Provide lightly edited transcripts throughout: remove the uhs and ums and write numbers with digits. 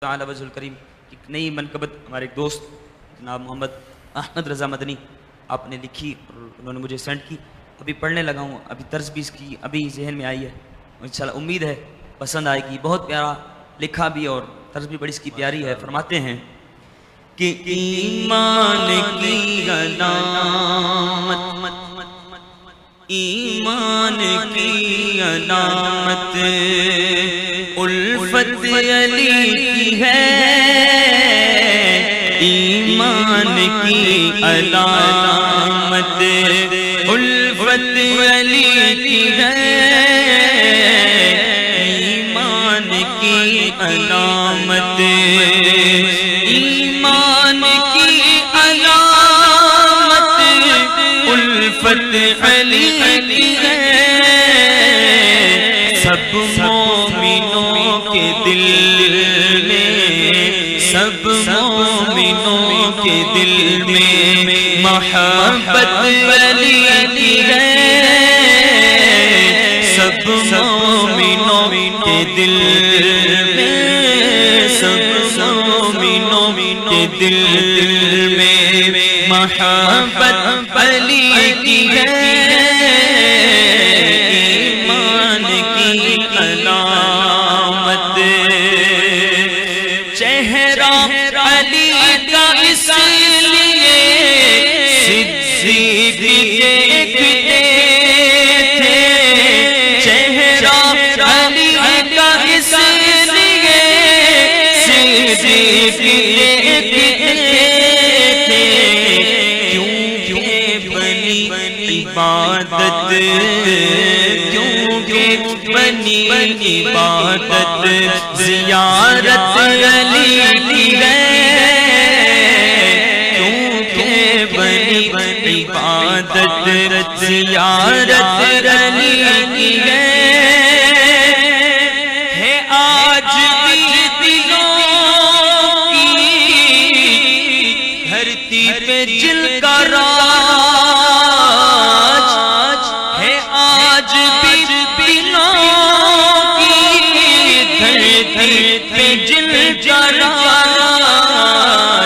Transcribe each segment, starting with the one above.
تعالی وجہ کریم ایک نئی منقبت ہمارے ایک دوست جناب محمد احمد رضا مدنی آپ نے لکھی اور انہوں نے مجھے سینڈ کی. ابھی پڑھنے لگا ہوں, ابھی طرز بھی اس کی ابھی ذہن میں آئی ہے. انشاءاللہ امید ہے پسند آئے گی. بہت پیارا لکھا بھی اور طرز بھی بڑی اس کی پیاری ہے. فرماتے ہیں کہ ایمان کی علامت, ایمان کی علامت الفت علی کی ہے. ایمان کی علامت الفت علی کی ہے. ایمان کی علامت, ایمان کی علامت الفت علی کی ہے. سب مومنوں کے دل میں, سب مومنوں کے دل میں محبت علی کی ہے. سب مومنوں کے دل میں, سب مومنوں کے دل میں محبت علی کی ہے. ایمان کی علامت چہرہ علی کا اس لیے صدیق دیکھتے تھے. چہرہ علی کا اس لیے صدیق دیکھتے تھے. کیونکہ بنی عبادت, کیونکہ بنی عبادت زیارت علی کی ہے. کیونکہ بنی عبادت زیارت علی کی ہے. آج بھی دلوں کی دھرتی پہ جل کا راج ہے. آج بھی دلوں کی دھرتی پہ جل کا راج.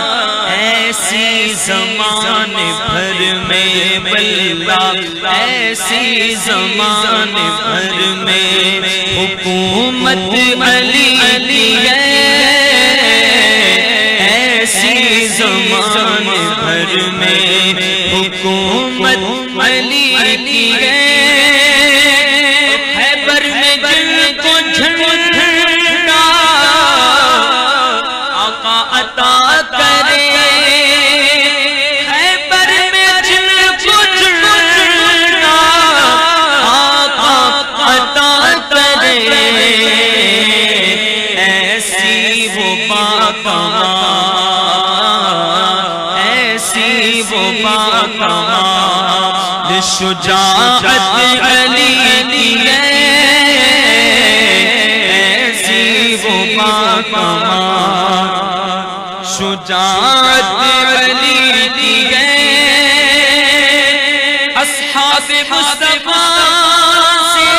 ایسی زمان بھر میں بلّہ, ایسی زمان بھر میں حکومت علی کی ہے. ایسی زمان بھر میں حکومت علی کی ہے. خیبر میں جن کو جھنڈا آقا عطا کرے. خیبر میں جن کو جھنڈا آقا عطا کرے. ایسی وہ باکمال, ایسی وہ باکمال شجاعت علی کی ہے. ایسی وہ باکمال شجاعت علی کی ہے. اصحاب مصطفیٰ سے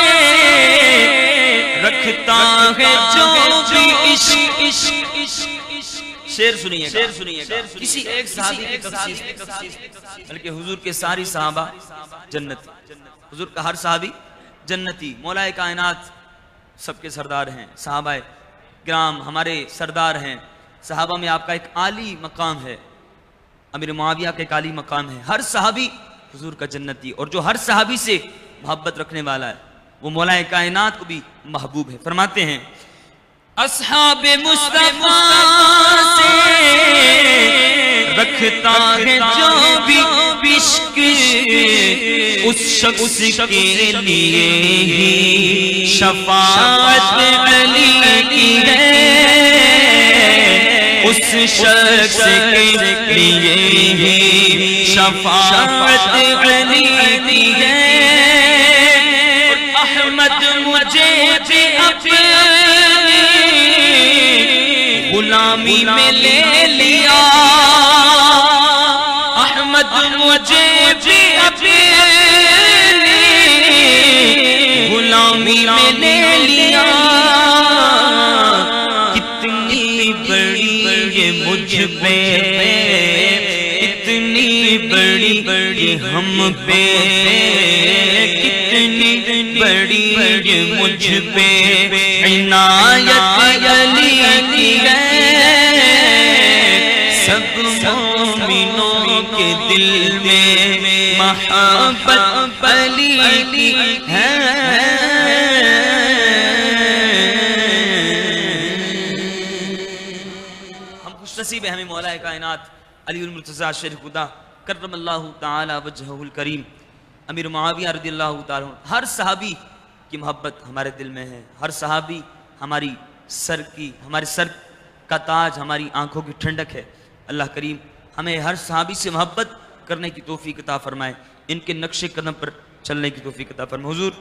رکھتا ہے جو بھی عشق. شعر سنیے گا, کسی ایک صحابی کی تخصیص بلکہ حضور کے ساری صحابہ جنتی. حضور کا ہر صحابی جنتی. مولا کائنات سب کے سردار ہیں. صحابہ کرام ہمارے سردار ہیں. صحابہ میں آپ کا ایک عالی مقام ہے. امیر معاویہ کا ایک عالی مقام ہے. ہر صحابی حضور کا جنتی, اور جو ہر صحابی سے محبت رکھنے والا ہے وہ مولا کائنات کو بھی محبوب ہے. فرماتے ہیں اصحاب مصطفیٰ سے رکھتا ہے جو بھی عشق, اس شخص کے لیے ہی شفاعت علی کی ہے. اس شخص کے لیے ہی شفاعت علی کی ہے. احمد مجھے بھی اپنی غلامی میں لے لیا. احمد مجھے بھی اپنی غلامی میں لے لیا. یہ مجھ پہ کتنی بڑی یہ ہم پہ کتنی بڑی یہ مجھ پہ عنایت علی کی ہے سب مومنوں کے دل میں محبت علی کی ہے نصیب ہے ہمیں مولا کائنات علی المرتضیٰ شریف خدا کرم اللہ تعالی وجہہ الکریم امیر معاویہ رضی اللہ تعالی ہر صحابی کی محبت ہمارے دل میں ہے، ہر صحابی ہمارے سر کا تاج، ہماری آنکھوں کی ٹھنڈک ہے۔ اللہ کریم ہمیں ہر صحابی سے محبت کرنے کی توفیق عطا فرمائے، ان کے نقش قدم پر چلنے کی توفیق عطا فرمائے۔ حضور